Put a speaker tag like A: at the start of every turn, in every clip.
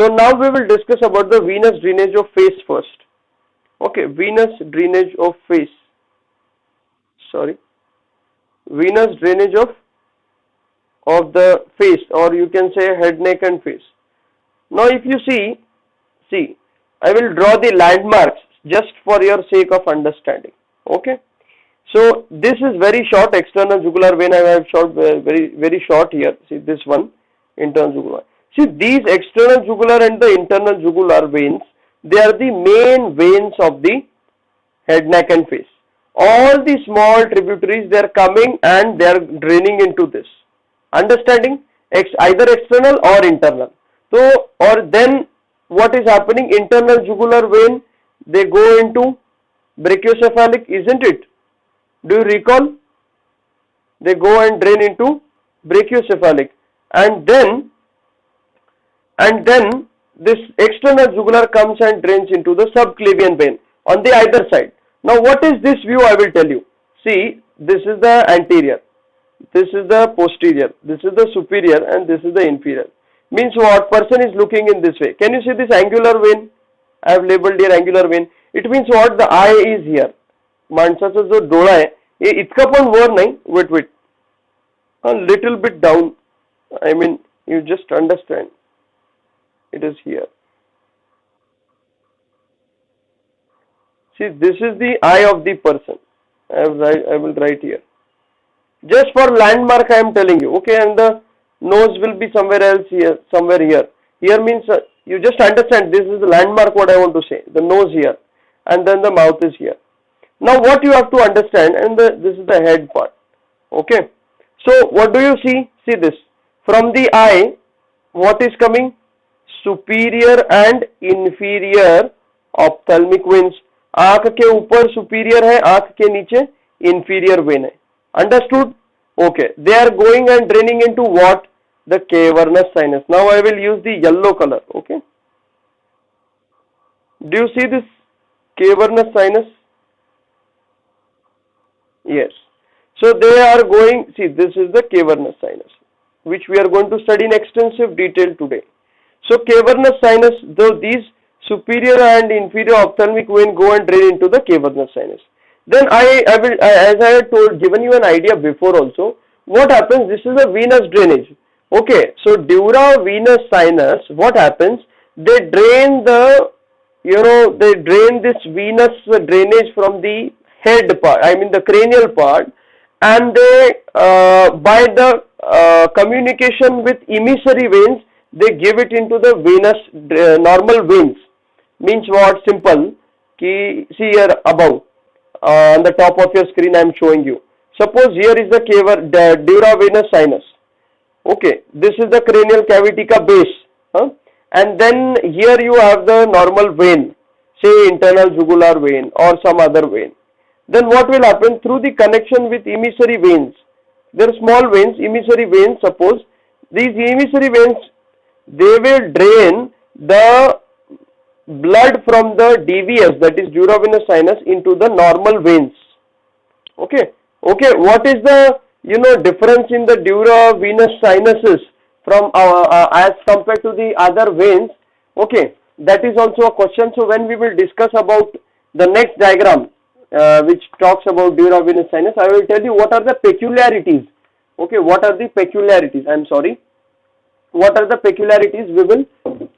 A: So now we will discuss about the venous drainage of face first. Okay, venous drainage of face. Sorry, venous drainage of the face, or you can say head, neck, and face. Now, if you see, I will draw the landmarks just for your sake of understanding. Okay. So this is very short external jugular vein. I have short, very short here. See this one, internal jugular. See, these external jugular and the internal jugular veins, they are the main veins of the head, neck, and face. All the small tributaries, they are coming and they are draining into this. Understanding? Either external or internal. So, or then what is happening? Internal jugular vein, they go into brachiocephalic, isn't it? Do you recall? They go and drain into brachiocephalic, and then this external jugular comes and drains into the subclavian vein on the either side. Now what is this view? I will tell you. See, this is the anterior, this is the posterior, this is the superior, and this is the inferior. Means what? Person is looking in this way. Can you see this angular vein? I have labeled here angular vein. It means what? The eye is here. माणसाचा जो डोळा आहे हे इतका पण वर नाही. Wait, a little bit down. I mean, you just understand. It is here. See, this is the eye of the person. I will write here. Just for landmark, I am telling you. Okay, and the nose will be somewhere else here, somewhere here. Here means you just understand. This is the landmark. What I want to say. The nose here, and then the mouth is here. Now, what you have to understand, and this is the head part. Okay. So, what do you see? See this. From the eye, what is coming? Superior and inferior ophthalmic veins. आंख के ऊपर superior है, आंख के नीचे inferior vein है. Understood? Okay. They are going and draining into what? The cavernous sinus. Now I will use the yellow color. Okay. Do you see this cavernous sinus? Yes. So they are going, see, this is the cavernous sinus, which we are going to study in extensive detail today. So cavernous sinus, though these superior and inferior ophthalmic vein go and drain into the cavernous sinus. Then I will, as I had given you an idea before also, what happens? This is a venous drainage. Okay, so dura venous sinus, what happens? They drain they drain this venous drainage from the head part, I mean the cranial part, and they, by the communication with emissary veins, they give it into the venous normal veins. Means what? Simple. See here above, on the top of your screen I am showing you. Suppose here is the dura venous sinus. Okay, this is the cranial cavity ka base, and then here you have the normal vein, say internal jugular vein or some other vein. Then what will happen? Through the connection with emissary veins, there are small veins, emissary veins. Suppose these emissary veins, they will drain the blood from the DVS, that is dura venous sinus, into the normal veins. Okay. What is the difference in the dura venous sinuses from as compared to the other veins? Okay, that is also a question. So when we will discuss about the next diagram, which talks about dura venous sinus, I will tell you what are the peculiarities. Okay, what are the peculiarities? I am sorry. What are the peculiarities?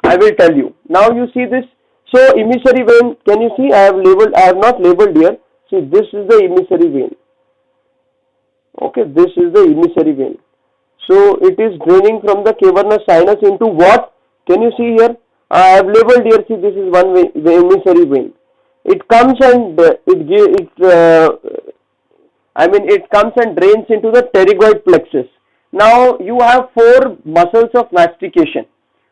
A: I will tell you. Now you see this. So emissary vein, can you see? I have not labeled here. See, this is the emissary vein. Okay, this is the emissary vein. So it is draining from the cavernous sinus into what? Can you see here? I have labeled here. See, this is one vein, the emissary vein. It comes and it comes and drains into the pterygoid plexus. Now you have four muscles of mastication.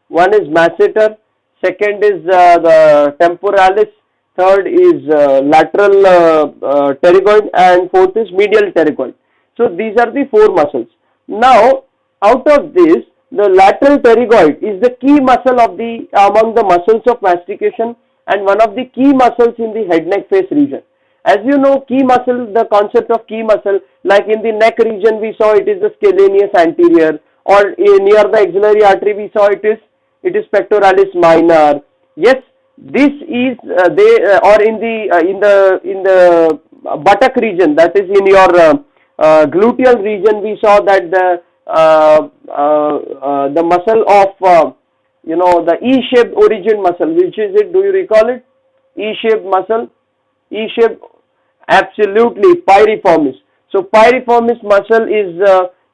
A: One is masseter, second is the temporalis, third is lateral pterygoid, and fourth is medial pterygoid. So these are the four muscles. Now out of this, the lateral pterygoid is the key muscle among the muscles of mastication, and one of the key muscles in the head, neck, face region. As you know, key muscle, the concept of key muscle, like in the neck region we saw it is the scalenus anterior, or near the axillary artery we saw it is it is pectoralis minor. Yes, this is or in the buttock region, that is in your gluteal region, we saw that the muscle of the E-shaped origin muscle, which is it? Do you recall it? E-shaped muscle, E-shaped, absolutely, piriformis. So piriformis muscle is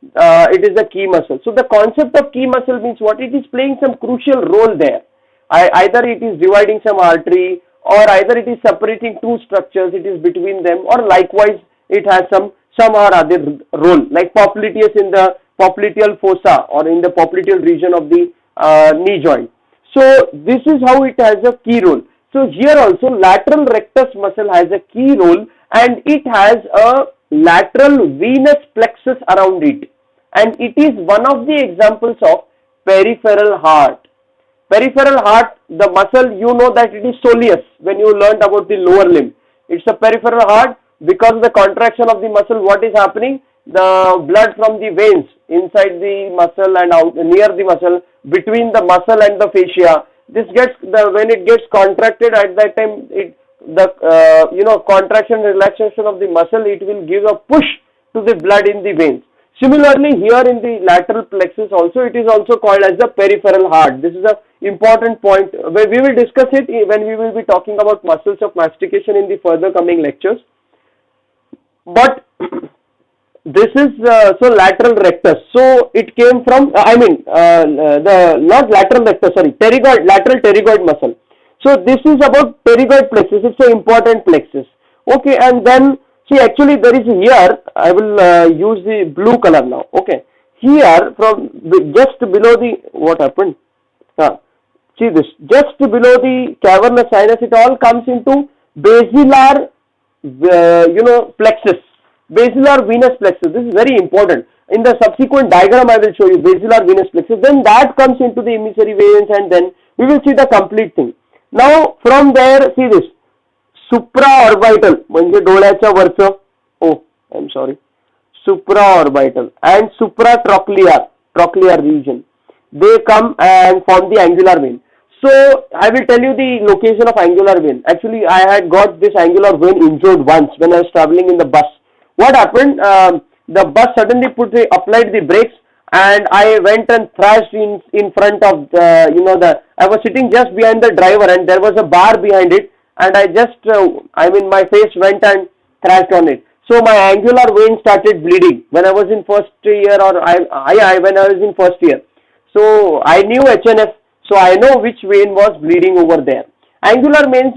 A: it is the key muscle. So the concept of key muscle means what? It is playing some crucial role there. Either it is dividing some artery, or either it is separating two structures, it is between them, or likewise it has some or other role, like popliteus in the popliteal fossa or in the popliteal region of the knee joint. So this is how it has a key role. So here also lateral rectus muscle has a key role, and it has a lateral venous plexus around it, and it is one of the examples of peripheral heart. Peripheral heart, the muscle, you know that it is soleus when you learnt about the lower limb. It's a peripheral heart because of the contraction of the muscle. What is happening? The blood from the veins inside the muscle and out near the muscle, between the muscle and the fascia, this gets when it gets contracted, at that time contraction relaxation of the muscle, it will give a push to the blood in the veins. Similarly, here in the lateral plexus also, it is also called as the peripheral heart. This is a important point where we will discuss it when we will be talking about muscles of mastication in the further coming lectures. But this is so lateral rectus. So it came from not lateral rectus, sorry, lateral pterygoid muscle. So this is about pterygoid plexus. It's an important plexus. Okay, and then see, actually there is here, I will use the blue color now. Okay, here from just below the, what happened? See this, just below the cavernous sinus, it all comes into basilar plexus, basilar venous plexus. This is very important. In the subsequent diagram I will show you basilar venous plexus. Then that comes into the emissary veins, and then we will see the complete thing. Now from there, see this, supraorbital म्हणजे डोळ्याच्या वरचं, I'm sorry, supraorbital and supratrochlear region, they come and form the angular vein. So I will tell you the location of angular vein. Actually, I had got this angular vein injured once when I was traveling in the bus. What happened? The bus suddenly applied the brakes, and I went and thrashed in front of I was sitting just behind the driver, and there was a bar behind it, and I just my face went and thrashed on it. So my angular vein started bleeding when I was in first year, or when I was in first year. So I knew HNF, so I know which vein was bleeding over there. Angular vein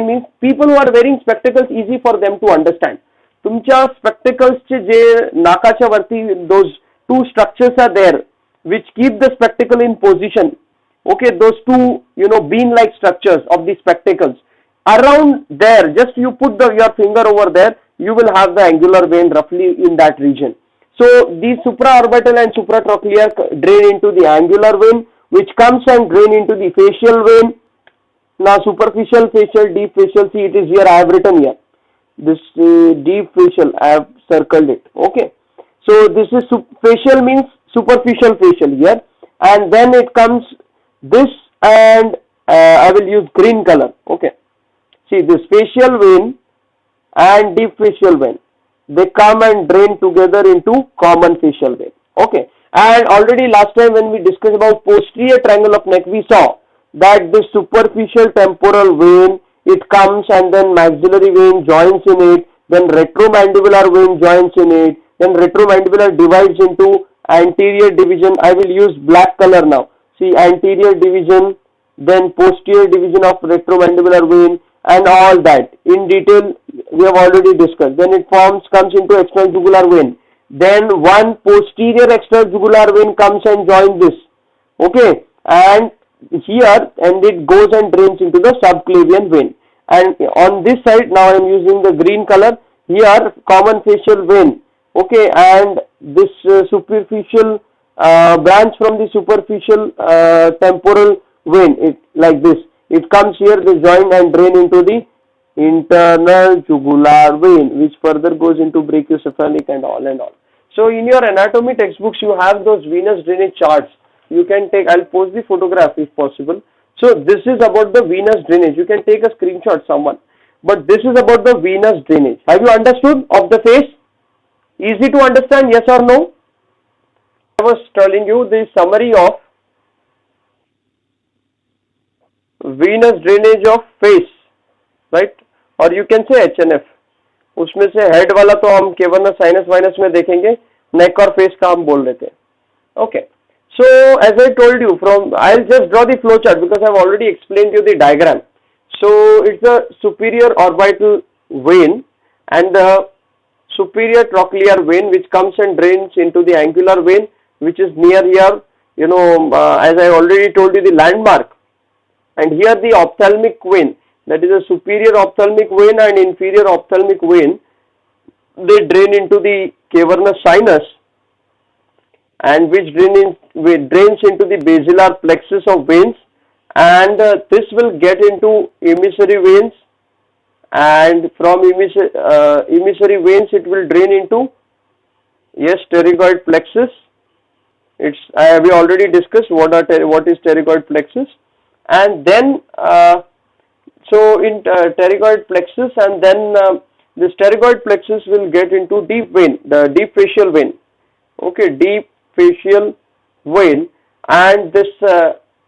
A: means people who are wearing spectacles, easy for them to understand. तुमच्या spectacles जे नाकाच्या वरती, those two structures are there which keep the spectacle in position. Okay, those two bean-like structures of the spectacles. Around there, just you put your finger over there, you will have the angular vein roughly in that region. So these supraorbital and supratrochlear drain into the angular vein, which comes and drain into the facial vein. Now superficial, facial, deep facial, see it is here, I have written here. This deep facial, I have circled it. Okay. So this is facial means superficial facial here, and then it comes this, and I will use green color. Okay. See this facial vein and deep facial vein, they come and drain together into common facial vein. Okay. And already last time when we discussed about posterior triangle of neck, we saw that the superficial temporal vein, it comes and then maxillary vein joins in it, then retromandibular vein joins in it, then retromandibular divides into anterior division. I will use black color now. See, anterior division, then posterior division of retromandibular vein, and all that in detail we have already discussed. Then it comes into external jugular vein. Then one posterior external jugular vein comes and joins this. Okay, and here, and it goes and drains into the subclavian vein. And on this side, now I am using the green color, here common facial vein. Okay, and this superficial branch from the superficial temporal vein, it like this. It comes here, they join and drain into the internal jugular vein, which further goes into brachiocephalic and all and all. So in your anatomy textbooks, you have those venous drainage charts. you can take, I'll post the photograph if possible. So this is about the venous drainage. You can take a screenshot, someone. But this is about the venous drainage. Have you understood of the face? Easy to understand, yes or no? I was telling you the summary of venous drainage of face, right? और you can say HNF. उसमें से head वाला तो हम cavernous sinus wines में देखेंगे, नेक और face का हम बोल रहे थे. Okay. So as I told you, I'll just draw the flow chart because I've already explained you the diagram. So it's the superior orbital vein and the superior trochlear vein which comes and drains into the angular vein which is near here, as I already told you, the landmark. And here the ophthalmic vein, that is a superior ophthalmic vein and inferior ophthalmic vein, they drain into the cavernous sinus, and which drains into the basilar plexus of veins, and this will get into emissary veins, and from emissary veins it will drain into, yes, pterygoid plexus. We already discussed what is pterygoid plexus, and then so in pterygoid plexus, and then this pterygoid plexus will get into deep vein, the deep facial vein. Okay, deep facial vein, and this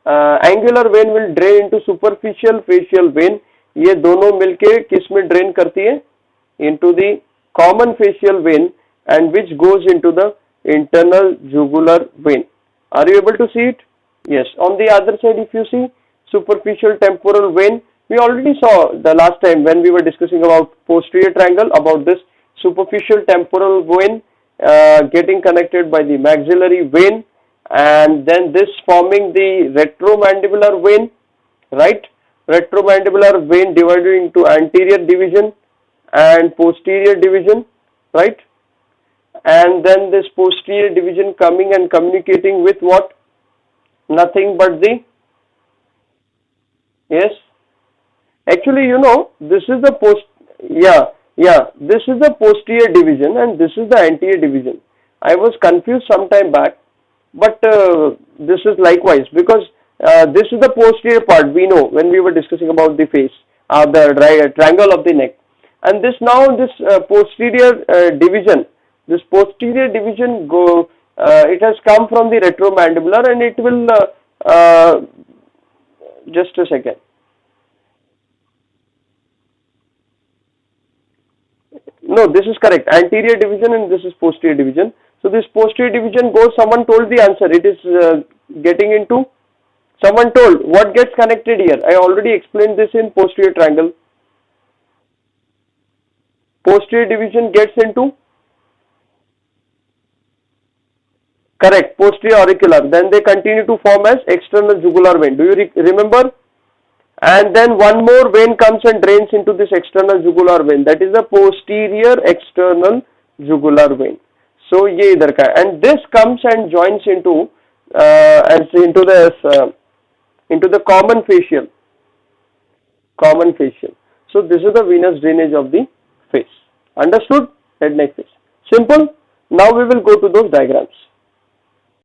A: angular vein will drain into superficial facial vein. ये दोनों मिलके किस में drain करती है? Into the common facial vein, and which goes into the internal jugular vein. Are you able to see it? Yes. On the other side, if you see superficial temporal vein, we already saw the last time when we were discussing about posterior triangle, about this superficial temporal vein getting connected by the maxillary vein, and then this forming the retromandibular vein, right? Retromandibular vein divided into anterior division and posterior division, right? And then this posterior division coming and communicating with what? Nothing but the, yes, actually this is the this is the posterior division and this is the anterior division. I was confused some time back, but this is likewise, because this is the posterior part, we know when we were discussing about the face, the triangle of the neck, and this posterior division, this posterior division it has come from the retromandibular, and it will just a second. No, this is correct. Anterior division and this is posterior division. So this posterior division goes, someone told the answer. It is getting into, someone told what gets connected here. I already explained this in posterior triangle. Posterior division gets into, correct, posterior auricular. Then they continue to form as external jugular vein. Do you remember? And then one more vein comes and drains into this external jugular vein. That is the posterior external jugular vein. So ये इधर का, and this comes and joins into into the common facial. So this is the venous drainage of the face. Understood? Head, neck, face. Simple. Now we will go to those diagrams.